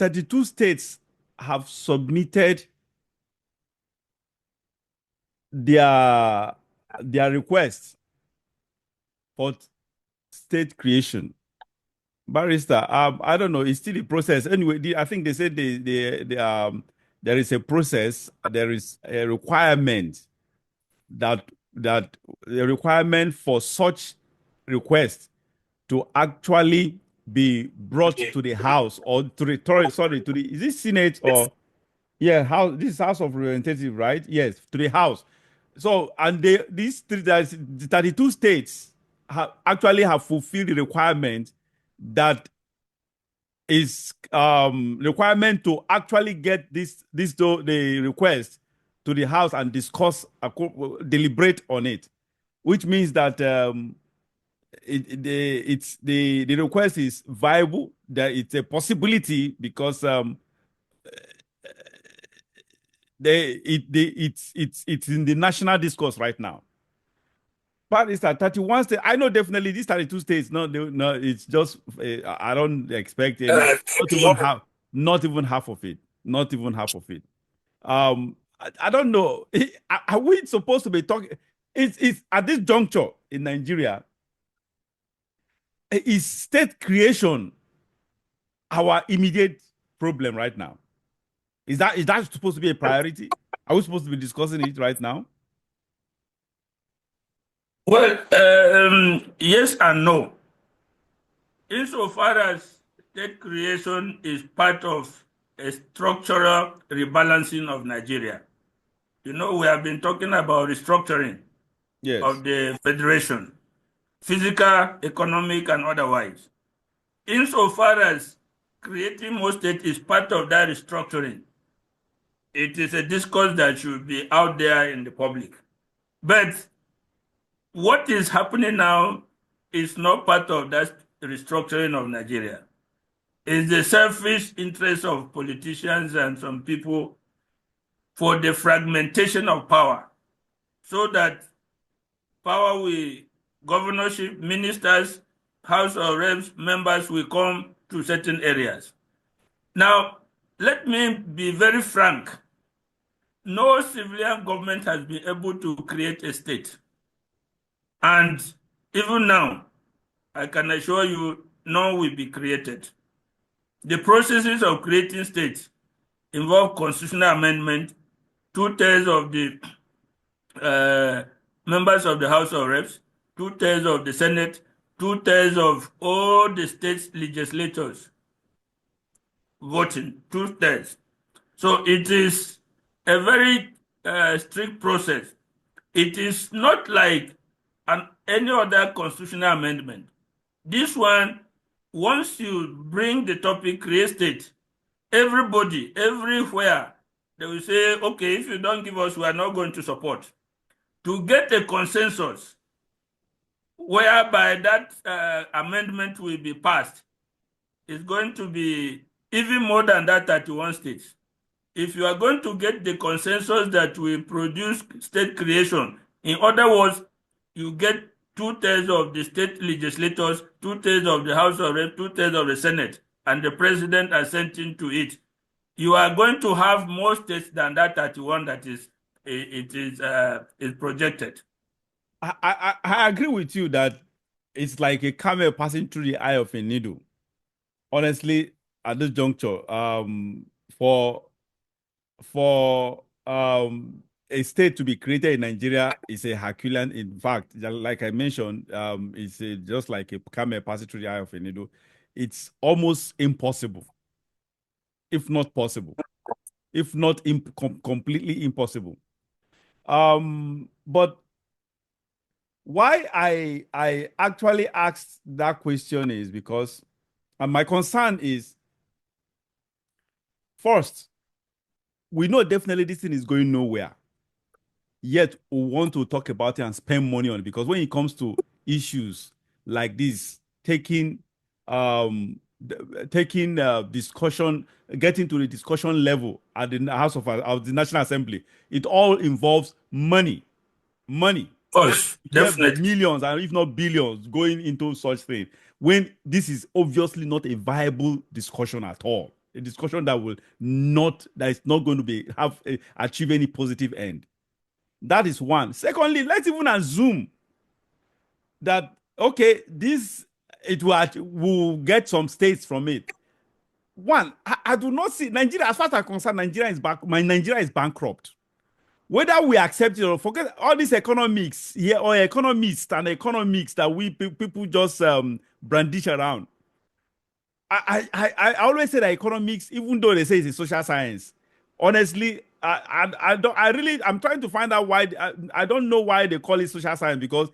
32 states have submitted their requests for state creation. Barrister, I don't know. It's still a process. Anyway, I think they said there is a process. There is a requirement that the requirement for such request to actually be brought to the House or to the is it Senate or yeah, House, this is House of Representatives, right? Yes, to the House. So, and the 32 states actually have fulfilled the requirement that is requirement to actually get the request to the House and discuss, deliberate on it, which means that the request is viable, that it's a possibility because it's in the national discourse right now. But it's at 31 states. I know definitely these 32 states. No, it's just I don't expect any, not even half of it. Not even half of it. I don't know. Are we supposed to be talking? It's at this juncture in Nigeria. Is state creation our immediate problem right now? Is that supposed to be a priority? Are we supposed to be discussing it right now? Well, yes and no. Insofar as state creation is part of a structural rebalancing of Nigeria. You know, we have been talking about restructuring of the federation, physical, economic, and otherwise. Insofar as creating more states is part of that restructuring, it is a discourse that should be out there in the public. But what is happening now is not part of that restructuring of Nigeria. It's the selfish interest of politicians and some people for the fragmentation of power, so that power will, governorship, ministers, House of Reps, members will come to certain areas. Now, let me be very frank. No civilian government has been able to create a state. And even now, I can assure you, none will be created. The processes of creating states involve constitutional amendment. 2/3 of the members of the House of Reps, 2/3 of the Senate, 2/3 of all the states legislators voting, 2/3. So it is a very strict process. It is not like any other constitutional amendment. This one, once you bring the topic create state, everybody, everywhere, they will say, okay, if you don't give us, we are not going to support. To get a consensus whereby that amendment will be passed is going to be even more than that 31 states. If you are going to get the consensus that will produce state creation, in other words, you get 2/3 of the state legislators, 2/3 of the House of Reps, 2/3 of the Senate, and the president assenting to it. You are going to have more states than that 31 that is projected. I agree with you that it's like a camel passing through the eye of a needle. Honestly, at this juncture, for a state to be created in Nigeria is a Herculean. In fact, like I mentioned, it's just like a camel passing through the eye of a needle. It's almost impossible, if not possible, if not completely impossible. But why I actually asked that question is because my concern is, first, we know definitely this thing is going nowhere. Yet we want to talk about it and spend money on it, because when it comes to issues like this, taking discussion, getting to the discussion level at the House of the National Assembly, it all involves money. Of course, definitely. Millions and if not billions going into such thing, when this is obviously not a viable discussion at all. a discussion that is not going to achieve any positive end. That is one. Secondly, let's even assume that okay, will get some states from it. One, I do not see Nigeria, as far as I'm concerned, Nigeria is bankrupt. Whether we accept it or forget all these economics here, or economists and economics that people just brandish around. I always say that economics, even though they say it's a social science, honestly, I'm trying to find out why. I don't know why they call it social science, because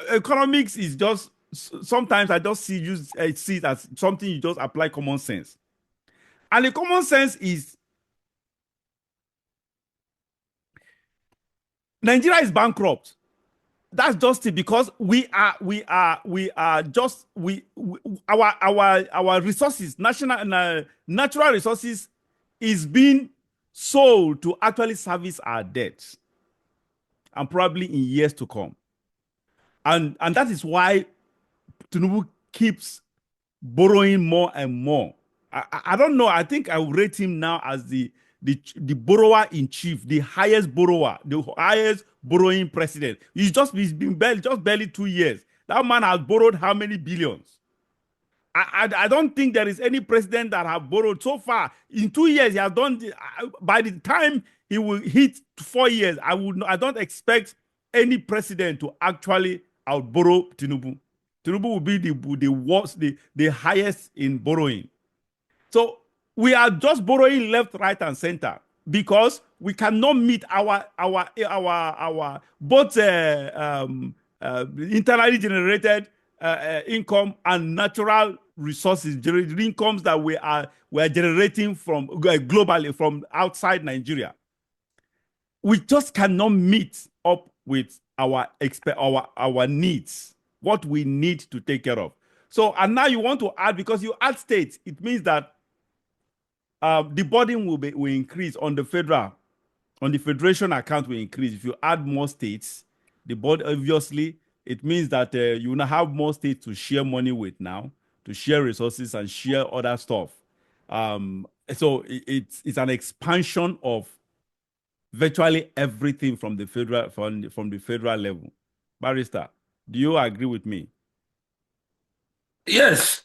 economics is just, sometimes I just see it as something you just apply common sense, and the common sense is Nigeria is bankrupt. That's just it, because our resources, natural resources, is being sold to actually service our debts, and probably in years to come. And that is why Tinubu keeps borrowing more and more. I don't know. I think I will rate him now as the borrower in chief, the highest borrower, the highest borrowing president. He's been barely 2 years. That man has borrowed how many billions? I don't think there is any president that have borrowed so far. In 2 years, he has done. By the time he will hit 4 years, I don't expect any president to actually outborrow Tinubu. Tinubu will be the worst, the highest in borrowing. So we are just borrowing left, right, and center, because we cannot meet our both internally generated income and natural resources, incomes that we are generating from globally from outside Nigeria. We just cannot meet up with our needs, what we need to take care of. So, and now you want to add, because you add states, it means that the burden will increase on the federation account will increase. If you add more states, the burden, obviously, it means that you now have more states to share money with now, to share resources and share other stuff. So it's an expansion of virtually everything from the federal level. Barrister, do you agree with me? Yes,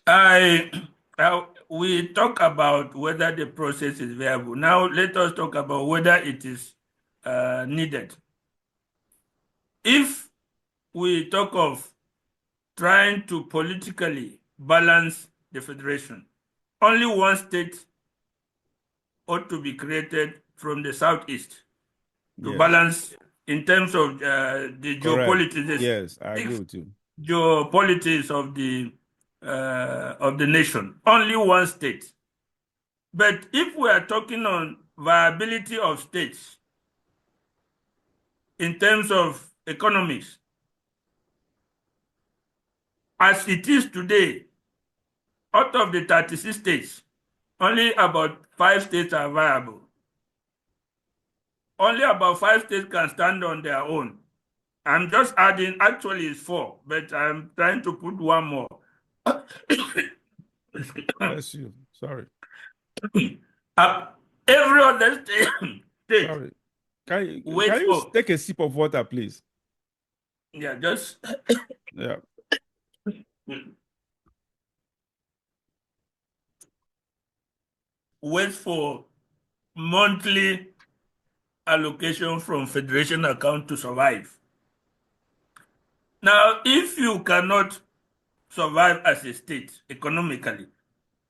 we talk about whether the process is viable. Now let us talk about whether it is needed. If we talk of trying to politically balance the federation, only one state ought to be created from the southeast to balance in terms of the geopolitics. Yes, I agree with you. Geopolitics of the nation. Only one state. But if we are talking on viability of states in terms of economics, as it is today, out of the 36 states, only about 5 states are viable. Only about 5 states can stand on their own. I'm just adding, actually it's 4, but I'm trying to put one more. Bless you. Sorry. Every other state. Sorry. Can you take a sip of water, please? Yeah, just. Yeah. Wait for monthly allocation from federation account to survive. Now, if you cannot survive as a state economically,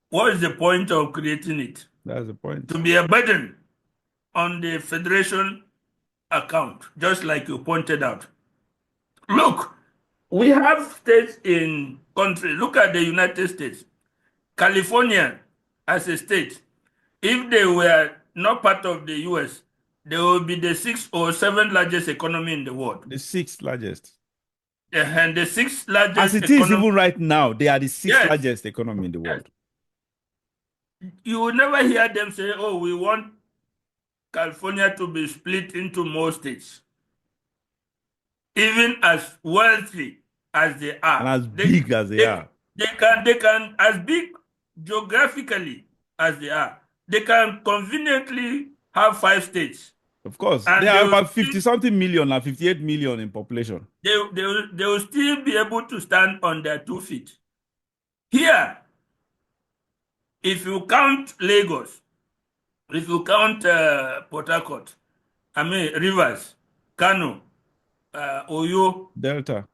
what is the point of creating it? That's the point. To be a burden on the federation account, just like you pointed out. Look, we have states in countries. Look at the United States. California as a state, if they were not part of the US, they would be the 6th or 7th largest economy in the world. The 6th largest. And the 6th largest. As it is even right now, they are the 6th largest economy in the world. You will never hear them say, oh, we want California to be split into more states. Even as wealthy as they are. And as big as they are. They can, as big geographically as they are, they can conveniently have 5 states. Of course, And they are about 50 something million and 58 million in population. They will still be able to stand on their 2 feet. Here, if you count Lagos, if you count Port Harcourt, I mean Rivers, Kano, Oyo, Delta,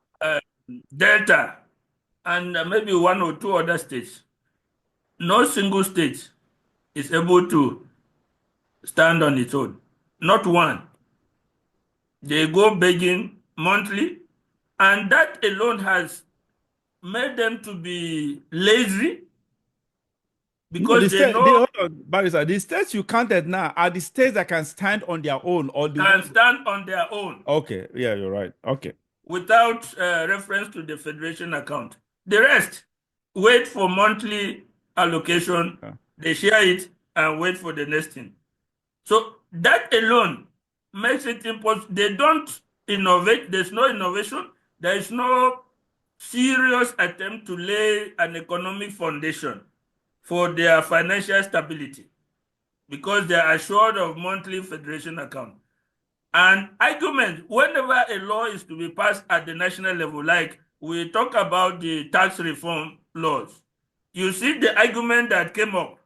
Delta, and maybe 1 or 2 other states, no single state is able to stand on its own. Not one. They go begging monthly, and that alone has made them to be lazy no, because they know hold on, Barrister, the states you counted now are the states that can stand on their own or the can ones. stand on their own. Okay, yeah, you're right. Okay. Without reference to the federation account. The rest wait for monthly allocation, they share it and wait for the next thing. So that alone makes it impossible. They don't innovate. There's no innovation. There is no serious attempt to lay an economic foundation for their financial stability because they are assured of monthly federation account. And argument, whenever a law is to be passed at the national level, like we talk about the tax reform laws, you see the argument that came up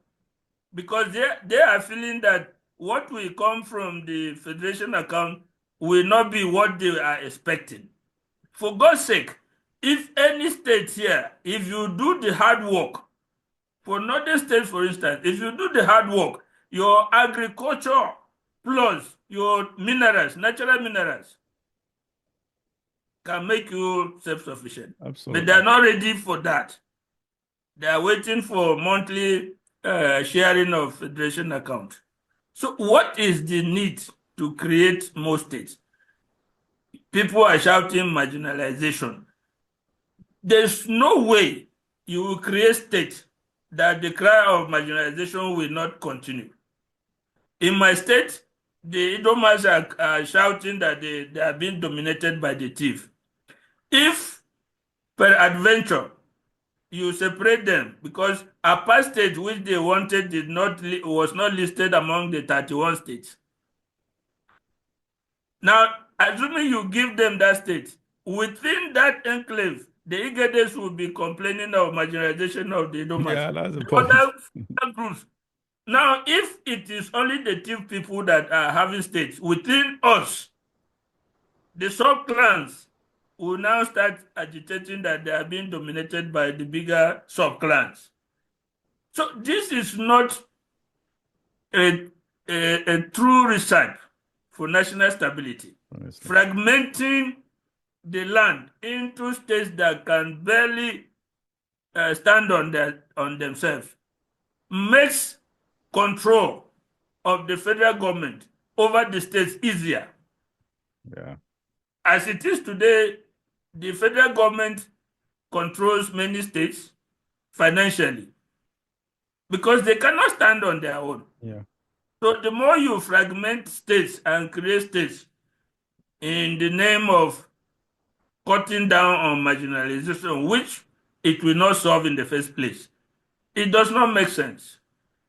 because they are feeling that what will come from the federation account will not be what they are expecting. For God's sake, if any state here, if you do the hard work, for northern states, for instance, if you do the hard work, your agriculture plus your minerals, natural minerals, can make you self-sufficient. Absolutely. But they are not ready for that. They are waiting for monthly sharing of federation account. So what is the need to create more states? People are shouting marginalization. There's no way you will create states that the cry of marginalization will not continue. In my state, the Idomas are shouting that they are being dominated by the thief. If peradventure you separate them because a past state which they wanted was not listed among the 31 states. Now, assuming you give them that state, within that enclave, the Igades will be complaining of marginalization of the Idomas. Yeah, that's the point. Other groups. Now, if it is only the thief people that are having states within us, the sub-clans will now start agitating that they are being dominated by the bigger sub-clans. So this is not a true recipe for national stability. Fragmenting the land into states that can barely stand on themselves makes control of the federal government over the states easier. Yeah. As it is today, the federal government controls many states financially because they cannot stand on their own. Yeah. So the more you fragment states and create states in the name of cutting down on marginalization, which it will not solve in the first place, it does not make sense.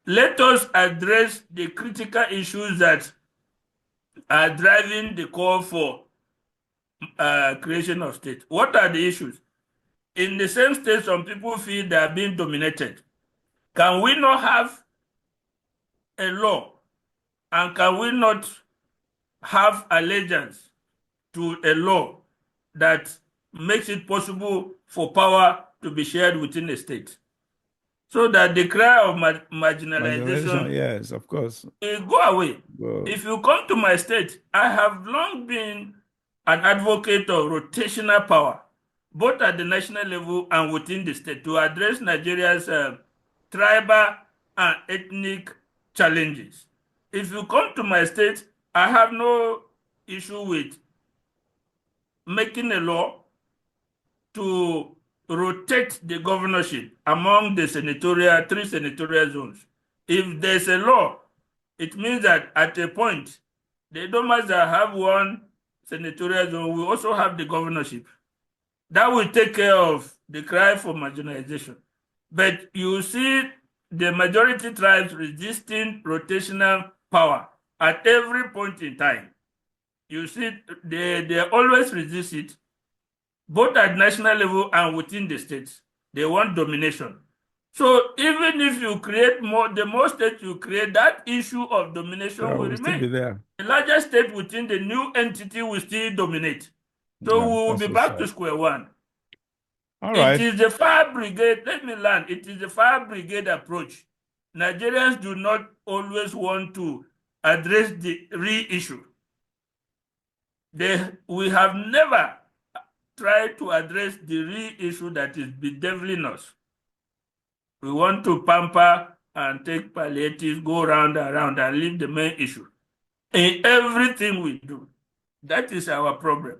Let us address the critical issues that are driving the call for creation of states. What are the issues? In the same state, some people feel they are being dominated. Can we not have a law and can we not have allegiance to a law that makes it possible for power to be shared within a state? So that the cry of marginalization, yes, of course, will go away. If you come to my state, I have long been an advocate of rotational power, both at the national level and within the state, to address Nigeria's tribal and ethnic challenges. If you come to my state, I have no issue with making a law to rotate the governorship among the three senatorial zones. If there's a law, it means that at a point, the Idomas that have one senatorial zone will also have the governorship. That will take care of the cry for marginalization. But you see the majority tribes resisting rotational power at every point in time. You see, they always resist it, both at national level and within the states. They want domination. So even if you create more, the more states you create, that issue of domination will will still be remain. there. The largest state within the new entity will still dominate. So Yeah, we will that's be so back to sad. square one. All It right. is the fire brigade, let me learn, it is the fire brigade approach. Nigerians do not always want to address the real issue. We have never tried to address the real issue that is bedeviling us. We want to pamper and take palliatives, go round and round and leave the main issue. In everything we do, that is our problem.